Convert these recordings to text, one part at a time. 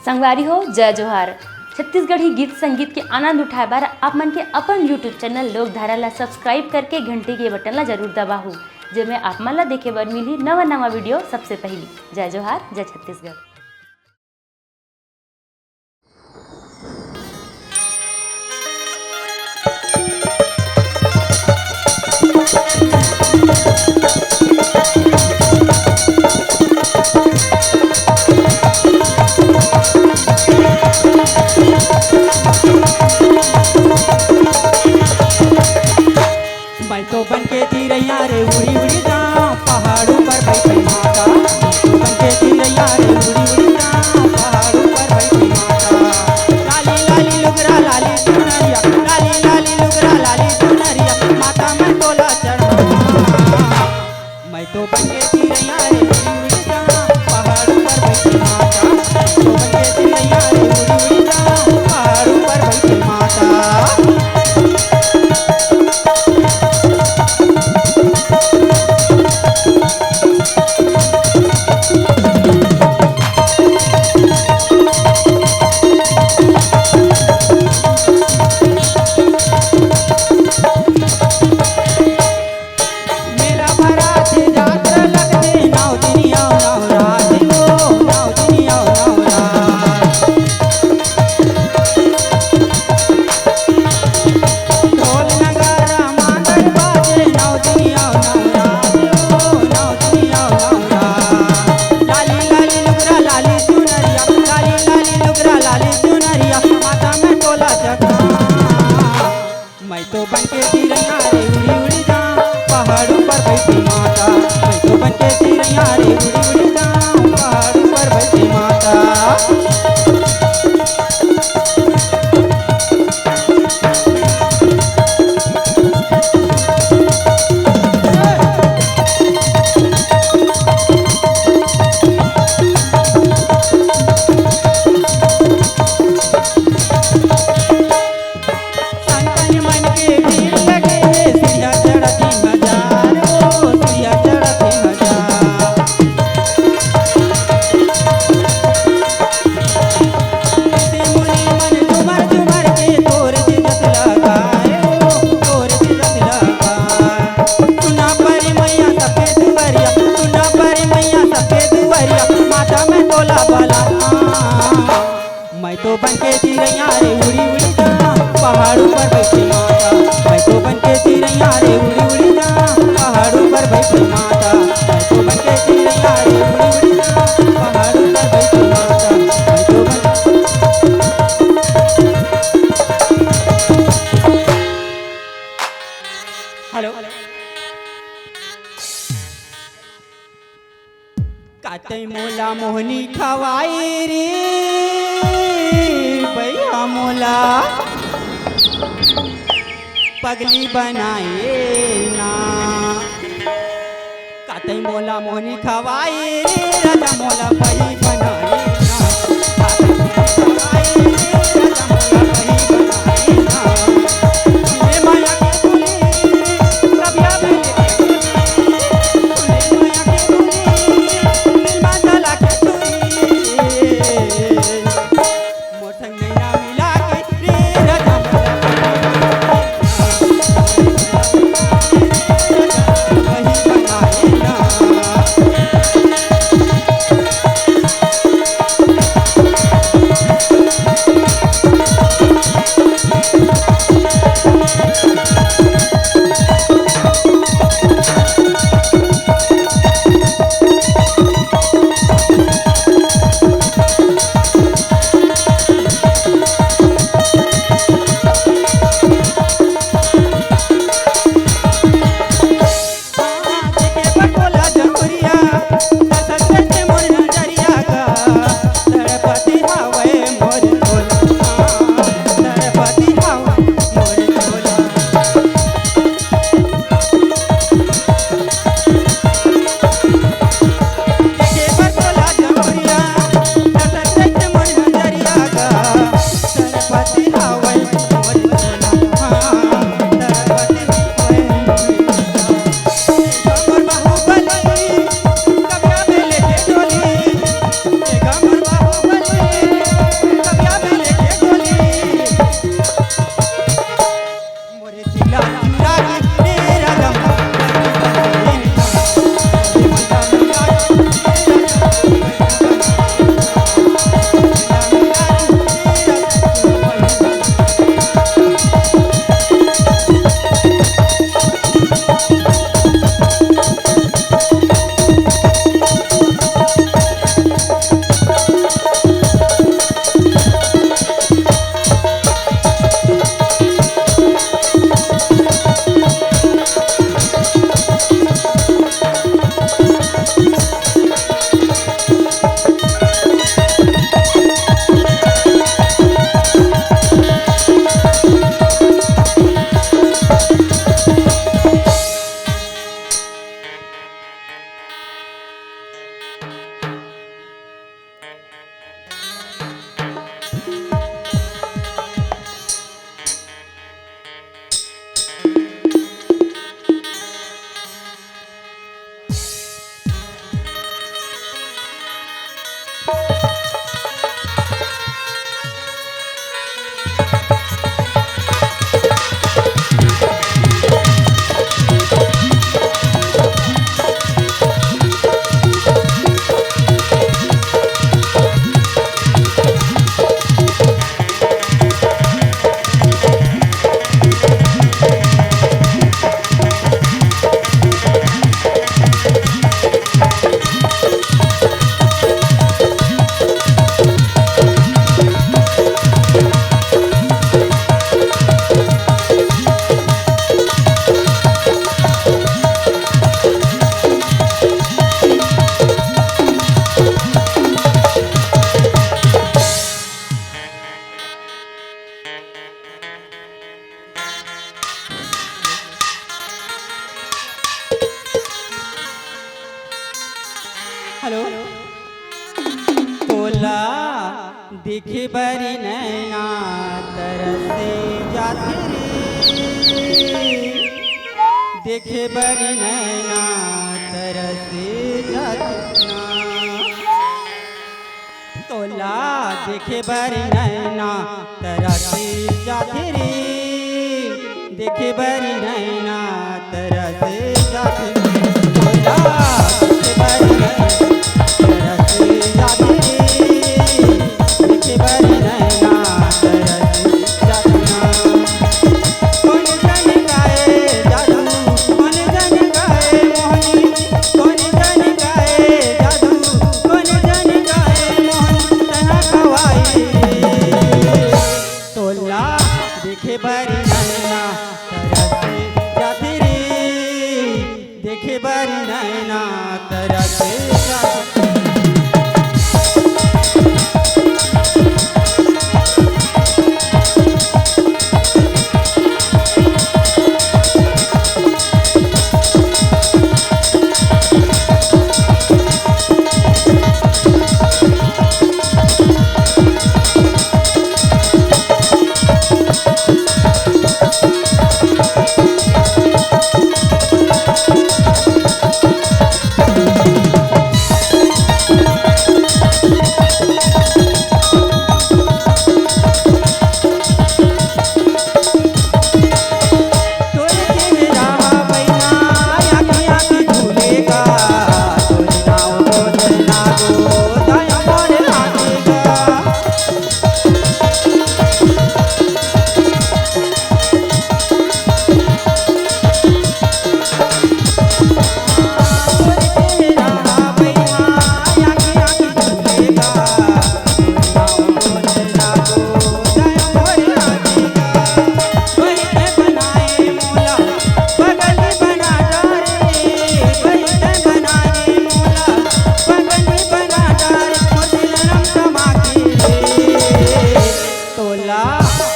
संगवारी हो जय जोहार। छत्तीसगढ़ी गीत संगीत के आनंद उठाए बार आप मन के अपन यूट्यूब चैनल लोकधारा ला सब्सक्राइब करके घंटी के बटन ला जरूर दबाहू, जेमे आप मन ला देखे बर मिली नवा नवा वीडियो सबसे पहली। जय जोहार, जय छत्तीसगढ़। मैं तो बन के चिड़ैया रे उड़ी उड़ी जाऊं पहाड़ों पर बैठी माता। मैं तो बन के चिड़ैया रे उड़ी उड़ी जाऊं पहाड़ों पर बैठी माता। लाली लाली लुगरा लाली चुनरिया, लाली लाली लुगरा लाली चुनरिया, माता मैं तोला चढ़ा। मैं तो बन के चिड़ैया रे उड़ी उड़ी जाऊं पहाड़ों पर बैठी माता। मैं तो बन के चिड़ैया रे उड़ी उड़ी जाऊं पहाड़ों पर बैठी माता। मैं तो बन के चिड़ैया रे उड़ी उड़ी जाऊं पहाड़ों पर बैठी माता। मैं तो बन के चिड़ैया रे उड़ी उड़ी जाऊं पहाड़ों पर बैठी माता। मैं तो बन के चिड़ैया रे उड़ी उड़ी जाऊं पहाड़ों पर बैठी माता। मैं तो बन के चिड़ैया रे उड़ी उड़ी जाऊं पहाड़ों पर बैठी माता। मैं तो बन के चिड़ैया रे उड़ी उड़ी जाऊं पहाड़ों पर बैठी माता। मैं तो बन हेलो काते मोला मोहनी खवाई रे भैया मोला पगली बनाए ना। काते मोला मोहनी खवाई रे राजा मोला पगली बनाए ना। काते मोला खवाई रे राजा मोला पगली बनाए ना। तूने माया के बोले कबिया में तूने माया के बोले दिल बांधला के मोर संग नैना मिला के रे राजा वही बनाए ना। देखे बरी नैना तरसे जाते रे, देखे बरी नैना तरसे जाते ना, तोला देखे बरी नैना तरसे जाते रे, देखे बरी नैना तरसे जाते तोला देखे बरी नैना तरसे जाते रे, देखे बरी नैना तरसे जाते ना। कौन जन गाए जादू, कौन जन गाए मोहनी, कौन जन गाए जादू, कौन जन गाए मोहन तना खवाई रे, तोला देखे बरी नैना तरसे जाते रे, देखे बरी नैना तरसे जाते।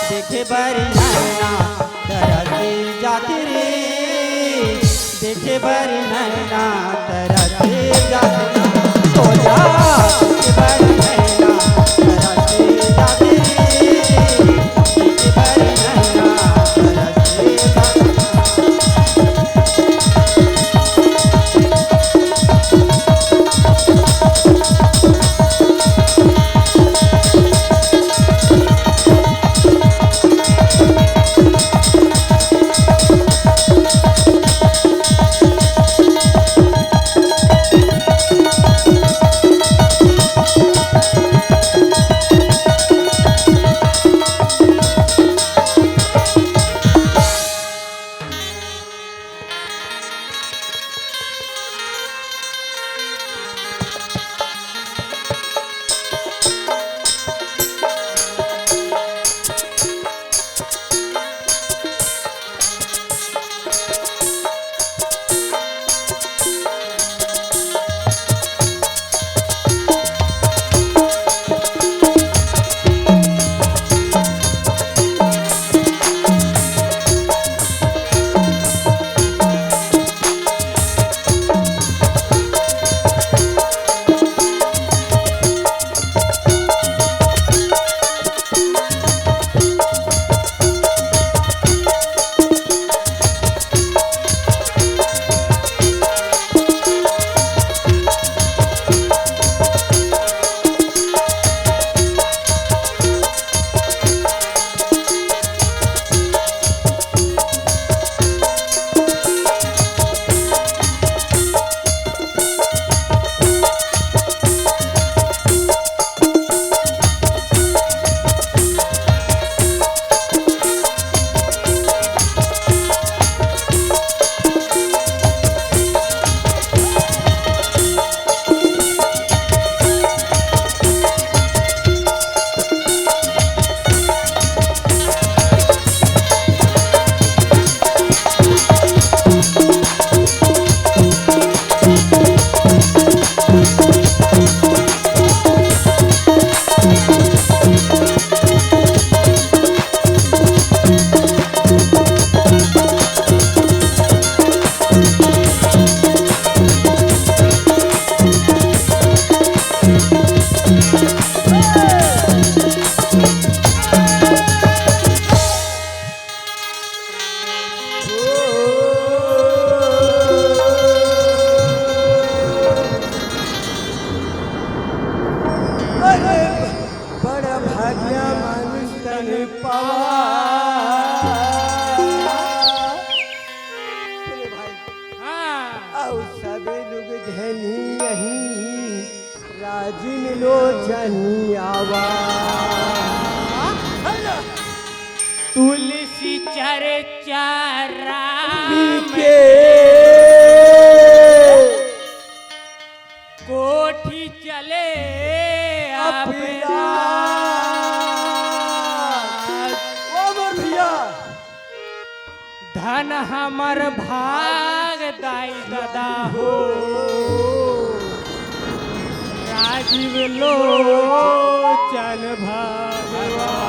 देखे बरी नैना तरसे जाते रे, देखे बरी नैना तरसे जाते ना, तोला देखे बरी नैना तरसे जाते रे, देखे बरी नैना तरसे जाते ना। भाग्य मानुष तन पावा। सुने भाई हाँ औ सबे लोग धनी यही राजिन लो जनी आवा। तुलसी चर्चा राम के कोठी चले अपना ओ मोर भैया धन हमर भाग दाई दादा हो राजीव लोचन भगवान।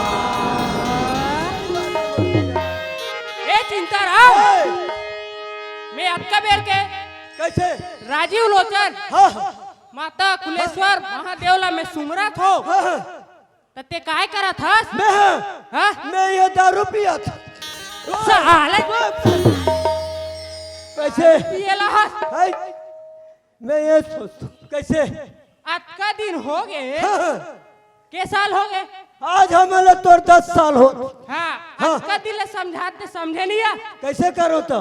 ए चिंता राम मैं आपका बेर के कैसे राजीव लोचन हाँ माता कुलेश्वर महादेवला में सुमरत हो हाँ तते काय करत हस मैं हाँ मैं ये दारू पिया था। साले कैसे पियला हस हाय मैं ये सोचता हूँ, कैसे आज का दिन हो गए हाँ, के साल हो गए आज हमारे तोर 10 साल हो। हाँ हाँ। आज का दिन समझाते समझे लिया कैसे करो तो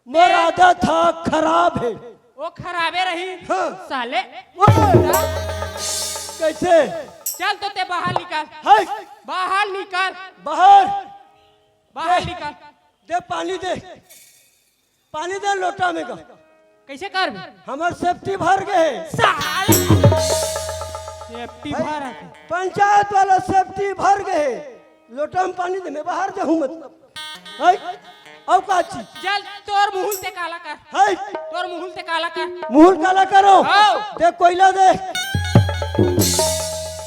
मोर आदत था खराब है। वो खराबे रही हाँ। साले वो कैसे चल तो ते बाहर निकाल हाय बाहर निकाल बाहर बाहर निकाल दे पानी दे लोटा में का कैसे कर हमार सेफ्टी भर गए। साले सेफ्टी भर है पंचायत वाला सेफ्टी भर गए लोटा में पानी दे मैं बाहर जाऊं मतलब हाय अब का चीज चल तोर मुहुल ते काला कर हाय तोर मुहुल ते काला कर मुंह काला करो आओ। दे कोयला दे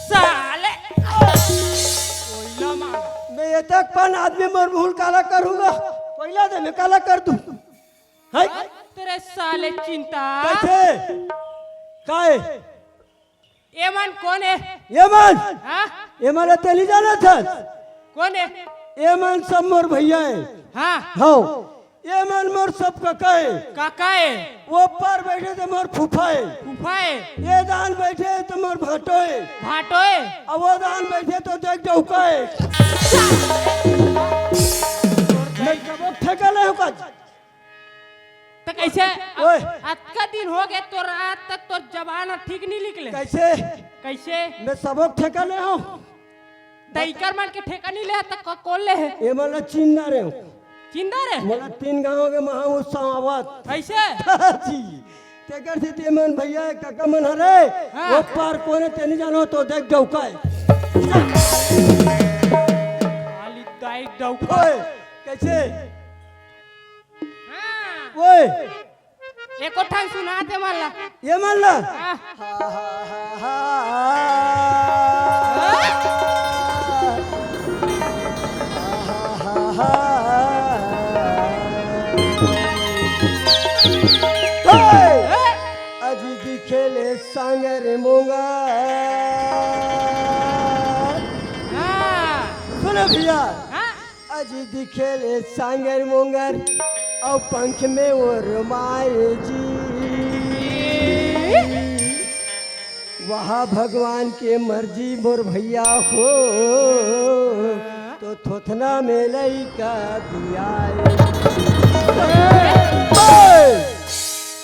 साले कोयला मांग मैं ये तक पान आदमी मोर मुंह काला करूंगा कोयला दे मैं काला कर दूं हाय तेरे साले चिंता कैसे काय ये मन कौन है ये मन हाँ ये मारा तेली जाना था कौन है ये मन सब मोर भैया है हाँ हाँ ये मन मोर सब काका है काका है वो पर बैठे थे मोर फूफा है फूफा है ये दान बैठे तो मोर भाटो है भाटो है अब वो दान बैठे तो देख डौका है मैं कब ठेका नहीं होगा तो कैसे ओए। आज का दिन हो गए तो रात तक तो जबान ठीक नहीं निकले कैसे कैसे मैं सबक ठेका नहीं हूँ तैकर मन के ठेका नहीं ले तक कौन ले है ये मला चिन्ह रहे हूँ चिंदा रे मला 3 गाँव के महा उत्सव आवत कैसे जी तेकर से ते मन भैया है, काका मन हरे हाँ। वो पार कोने ते नहीं जानो तो देख डौका है खाली दाई डौका ओए कैसे हाँ ओए एको ठांग सुना दे माला ये मान ला हाँ अजी दिखेले सांगर मूंगा हाँ सुनो भैया हाँ अजी दिखेले सांगर मूंगर और पंख में वो रुमाए जी वहाँ भगवान के मर्जी मोर भैया हो तो थोथना में लइका दिया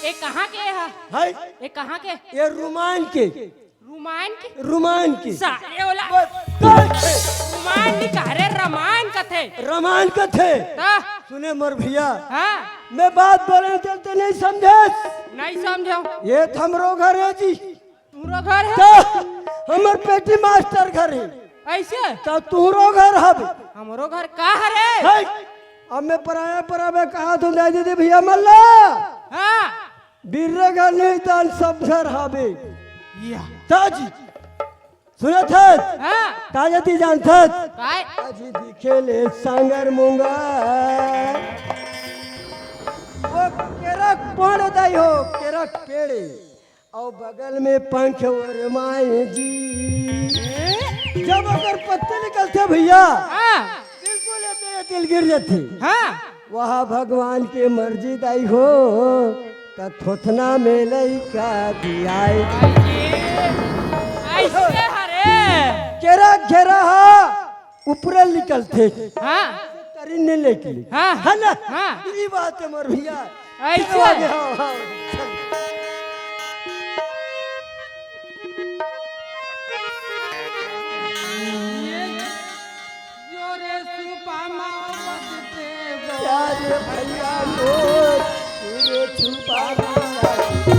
ये कहाँ के है है ये कहाँ के ये रुमान के रुमान के रुमान की साले वाला कौन थे? रुमान निकारे रमान का थे रमान का थे ता सुने मोर भैया हाँ मैं बात बोले चलते नहीं समझे नहीं समझो ये थमरो घर है जी तूरो घर है तो हमर पेटी मास्टर घर है ऐसे तो तूरो घर हब हमरो घर का है है अब मैं पराया कहा तो दे दीदी भैया मल्ला हाँ बीर्रे घर नहीं तान सब घर हबे या ताजी सुने थे हाँ ताजती जानता काय अजी दिखेले सांगर मूंगा वो केरक पौड़ दाई हो केरक पेड़े और बगल में पंख और माए जी जब अगर पत्ते निकलते भैया हाँ बिल्कुल ये दिल गिर जाते हाँ वहाँ भगवान की मर्जी दाई हो तो थोथना में लइका दियाए ऐसे हरे केरक घेरा हा ऊपर निकलते हाँ तरी नहीं लेके हाँ है ना हाँ ये बात है मोर भैया ऐसे? चलो आगे, हाँ, हाँ, चल। जोरे सुपामा बसते गो। प्यारे भैया मोर पूरे छुपा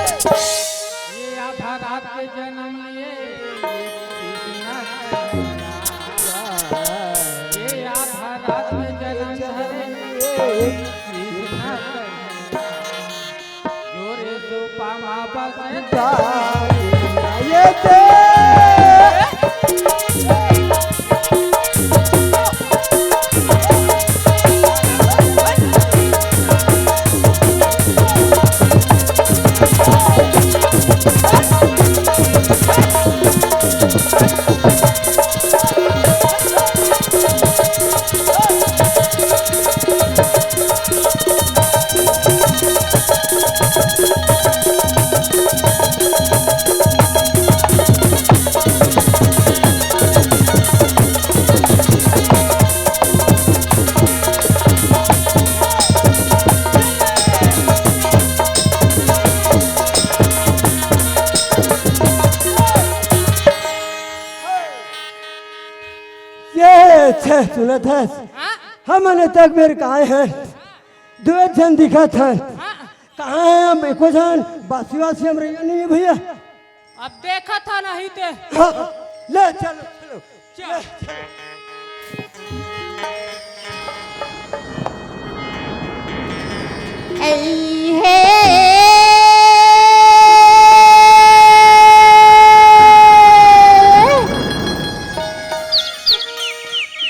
ये आधा रात के जन्म लिए कृष्ण कन्हैया। ये आधा रात के जन्म लिए कृष्ण कन्हैया। जोरे सुपामा बसते ये दे ये छे सुनत है हमने तक मेरे कहा है दो जन दिखा था कहाँ है हम एको जन बासी वासी हम रही नहीं है भैया अब देखा था नहीं ते हाँ, ले चलो चलो चल।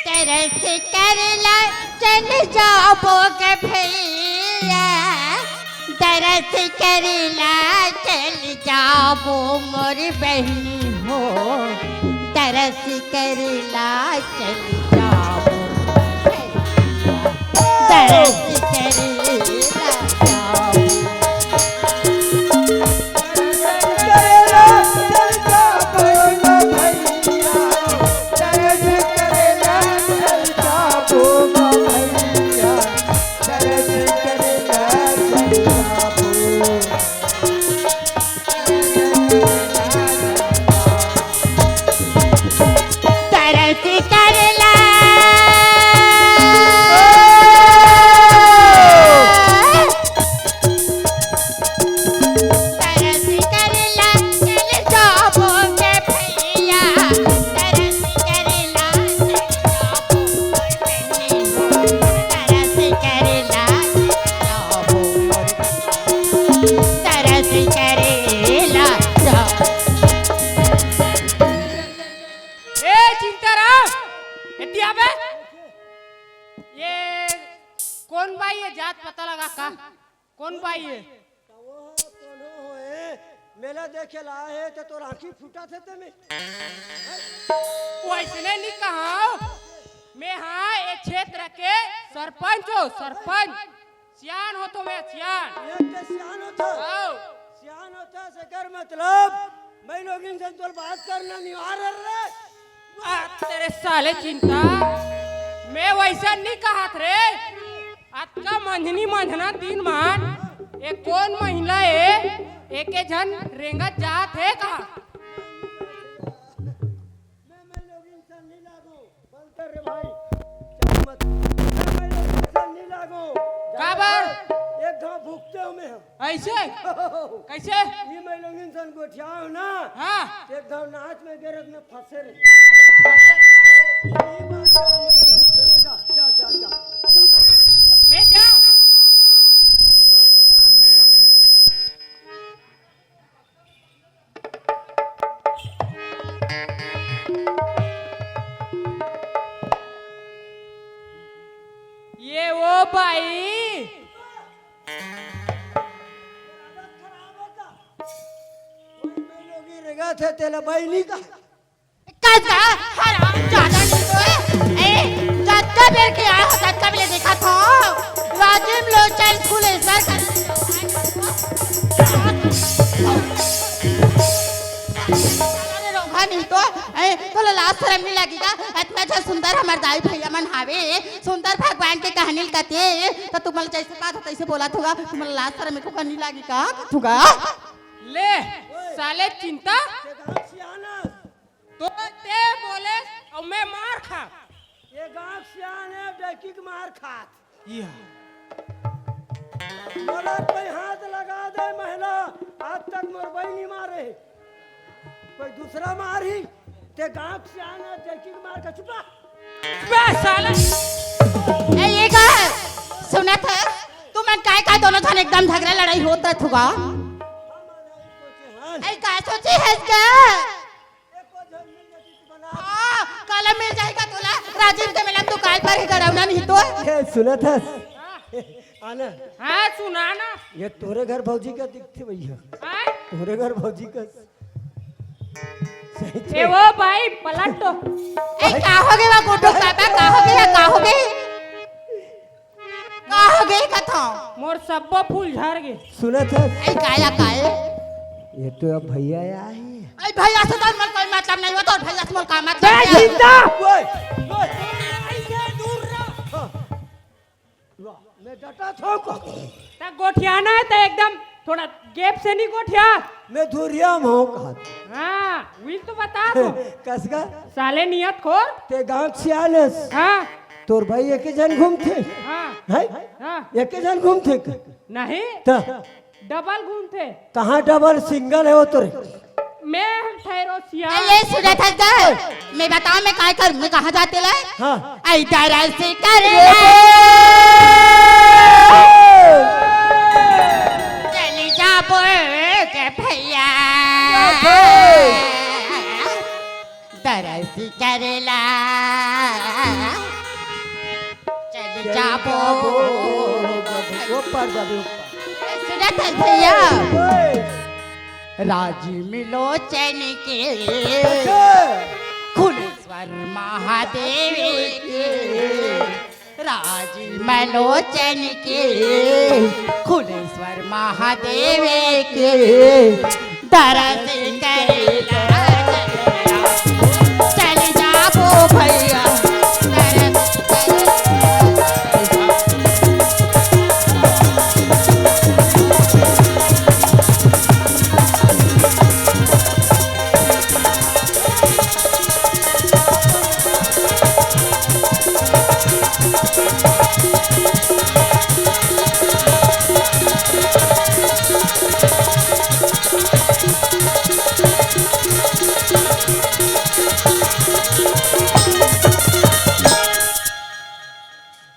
तरस करला चल जाबो के भैया तरस करला चल जाबो मोर बहनी हो तरस करला चल जाबो तरस करला जाबो करेला चल जाबो भैया तरस करेला चल जाबो भैया तरस करेला चल जाबो तरस करला तरस करला चल जाबो के भैया तरस करला चल जाबो मोर बहनी हो तरस करला चल जाबो मोर तरस करेला जाबो ए चिंताराम इतिया बे ये कौन भाई है जात पता लगा का कौन भाई है मेला देखे लाए है तो तोर आंखी फूटा थे तुम्हें वैसने नहीं कहा मैं हाँ ये क्षेत्र के सरपंच हो सरपंच सियान हो तो मैं सियान एक तो सियान होता आओ सियान होता से कर मतलब मैं लोग इनसे तो बात करना निवार रे आ, तेरे साले चिंता मैं वैसा नहीं कहा रे आज का मंझनी मंझना दिन मान एक कौन महिला है एक जन रेंगत जात है कहा मैं लोग इंसान नहीं लागू बंद कर रे भाई चल मत मैं लोग इंसान नहीं लागू काबर एक घाव भूखते हो मैं हम ऐसे कैसे ये मैं लोग इंसान गोठियाओ ना हाँ एक घाव नाच में गिरत में फंसे रे ये बात करो मत जा जा जा जा मैं क्या तेला बहिणी का काका हराम जादा नहीं तो ए जाता बेर के आ जाता बेर देखा था राजीव लोचन स्कूल सर अरे रोगा नहीं तो ए तो लास्ट शर्म नहीं लगेगा इतना अच्छा सुंदर हमार दाई भैया मन हावे सुंदर भगवान के कहानी कहते तो तुम जैसे बात तैसे बोला थोगा तुम लास्ट शर्म को नहीं लगेगा थोगा ले साले चिंता सियाना तो ते बोले और मैं मार खा ये गांव सियाने डेकी के मार खात मोला पे हाथ लगा दे महिला आज तक मोर बहिनी मारे कोई दूसरा मारी ते गांव सियाना डेकी के मार का चुपा बे साला ए ये का सुना था तुम काय काय दोनों जन एकदम झगड़ा लड़ाई होता थुगा ऐ का सोची है इसका हां कल मिल जाएगा तोला राजीव के मिलन दुकान पर ही गड़ावना नहीं तो ये सुना था आना हाँ सुना ना ये तोरे घर भौजी का दिखते भैया हाँ? तोरे घर भौजी का सही ए वो भाई पलट तो ऐ का हो गए वो गोटो बाबा का हो गए कथा मोर सब्बो फूल झड़ गए सुना था ऐ काया काए ये तो अब भैया आए ऐ भैया से तो मन कोई मतलब नहीं होता और भैया से मोर का बे मतलब है चिंता ओए ऐसे दूर रह मैं डटा था को ता गोठियाना है तो एकदम थोड़ा गैप से नहीं गोठिया मैं धुरिया में हूं कहा हाँ विल तो बता तो कसगा साले नियत खोर ते गांव सियानस हाँ तोर भाई एक जन घूमते हाँ है हाँ एक जन घूमते नहीं त डबल घूमते कहां डबल सिंगल है वो तोरे मैं ठहरो सिया ये सुना था का मैं बताऊं मैं काय कर मैं कहां जाते ला हां ऐ दारा से कर चली जा बोल के भैया दरसी करेला चली जा बोल ऊपर जाबे सुना था भैया राजी मिलोचन के खुलेश्वर महादेव के राजी मिलोचन के खुलेश्वर महादेव के दरस करेला चल जाबो भैया दरस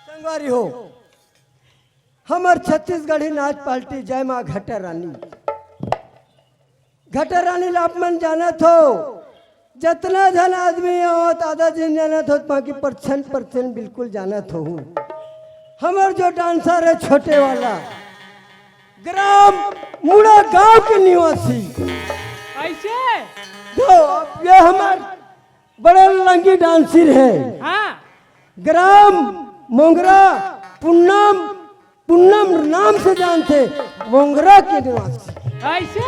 संगवारी हो हमार छत्तीसगढ़ी नाच पार्टी जय माँ घटर रानी आप मन जानत हो जितना जन आदमी हो आधा जन जानत हो बाकी परसेंट बिल्कुल जानत हो हमार जो डांसर है छोटे वाला ग्राम मुड़ा गांव के निवासी ऐसे तो ये हमार बड़ा लंगी डांसर है हाँ ग्राम मोंगरा पुन्नम नाम से जानते मोंगरा के निवासी ऐसे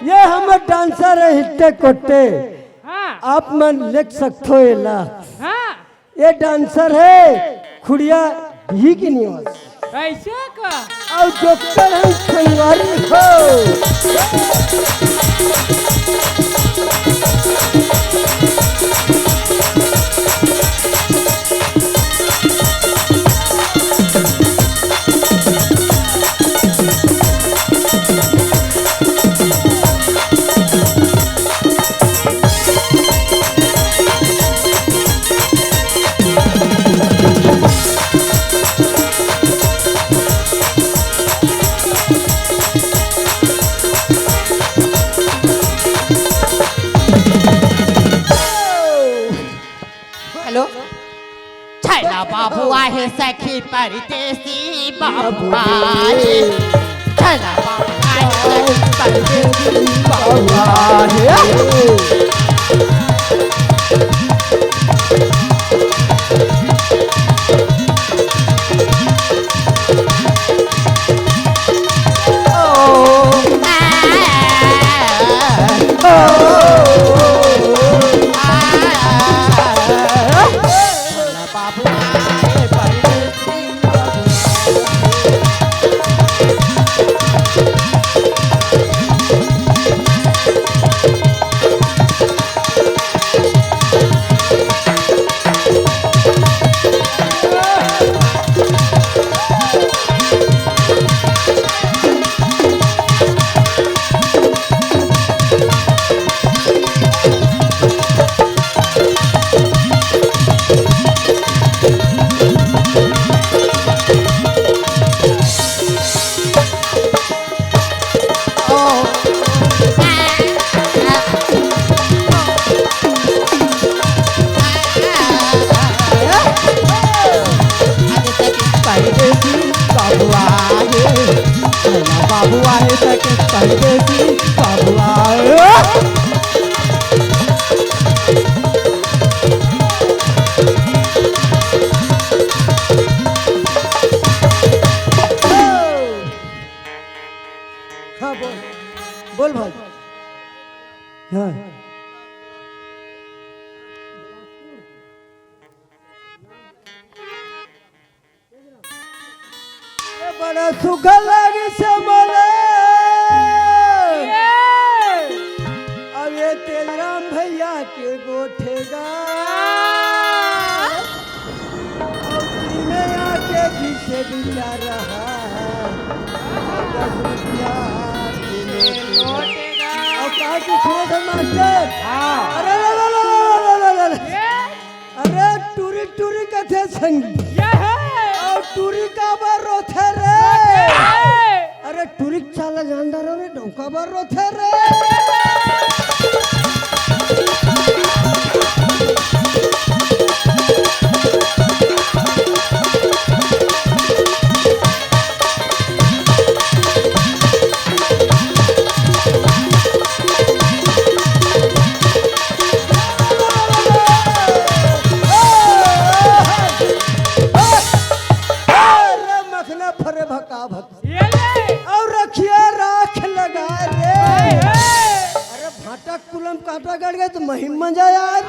ये हमार डांसर है हिट्टे कोट्टे हाँ आप मन लिख सकते हो ये ला हाँ ये डांसर है खुड़िया ही की निवासी ऐसे का और जो कर है संगवारी हो हेलो छैला बाबू आहे सखी परदेसी बाबू आए छैला बाबू परदेसी बाबुआ हे बाबुआ हे सके परदेसी बाबुआ हाँ बोल बोल भाई हाँ बड़ा सुख लगे समले अब ये तेलराम भैया के गोठेगा और में आके पीछे बिचार रहा है 10 रुपया और कहा कि सुनो तो मास्टर अरे अरे टूरी टूरी कथे संगी और टूरी का बार रोथे रे अरे टूरी चाला जानदार रे डोका बार रोथे रे और रखिए राख लगा रे अरे भाटा कुलम कांटा गड़ गए तो महिम मजा यार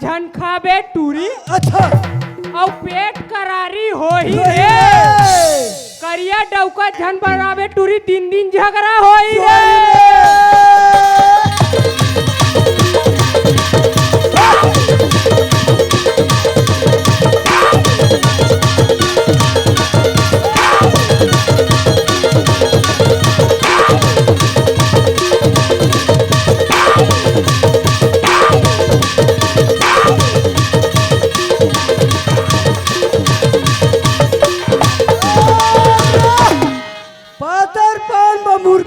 झनखाबे टूरी अच्छा और पेट करारी हो ही रे करिया डौका झन बनावे टूरी 3 दिन झगड़ा होई रे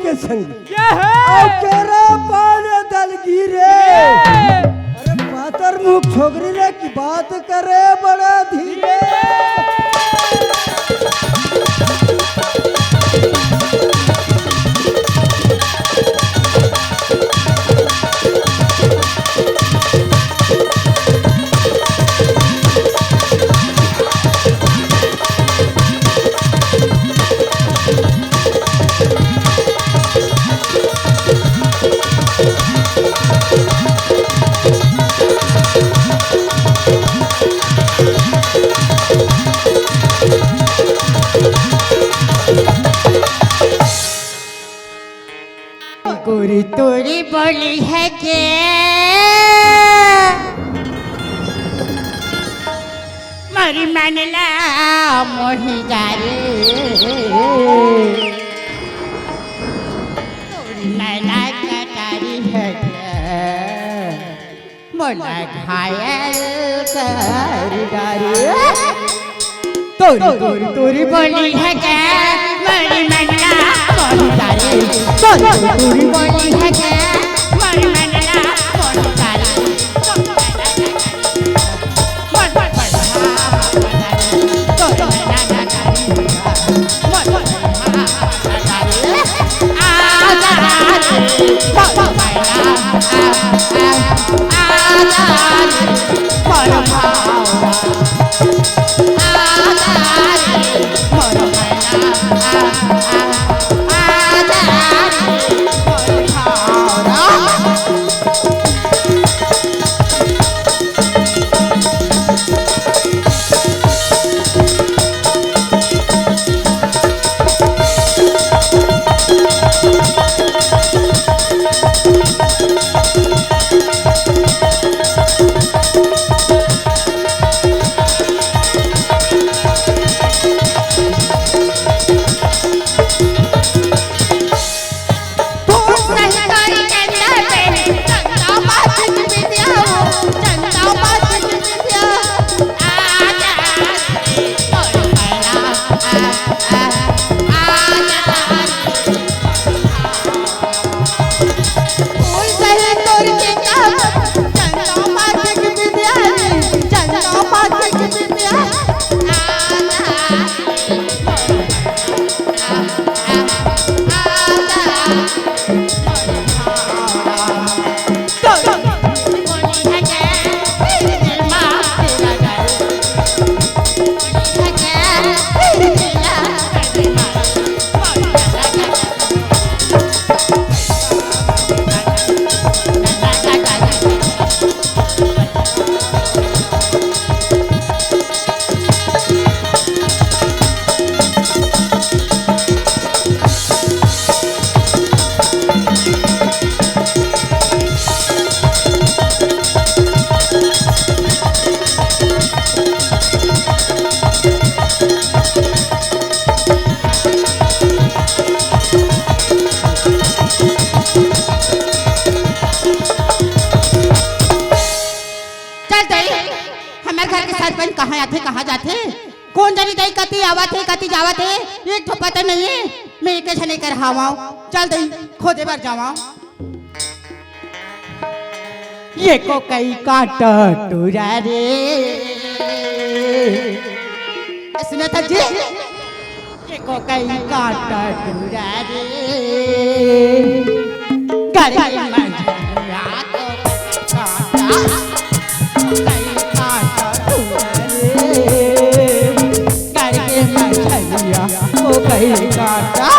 के संग और केरा पान दलगिरे अरे पातर मुख छोकरी रे की बात करे बड़ा धीरे गोरी तोरी बोली है के मरी मनला मोही जा रे मोला घायल कर डारे तोरी तोरी तोरी बोली है क्या मरी मंडला मोली तारे तोरी तोरी बोली है क्या मरी मंडला मोली तारे कहाँ आते कहाँ जाते कौन जानी दई कति आवत है कति जावत है एक तो पता नहीं है मैं कैसे नहीं कर हावाओ चल दई खोदे बार जावा ये को कई काटा टूरा रे सुना था जी ये को कई काटा टूरा रे गाड़ी में जा तो काटा कहीं काटा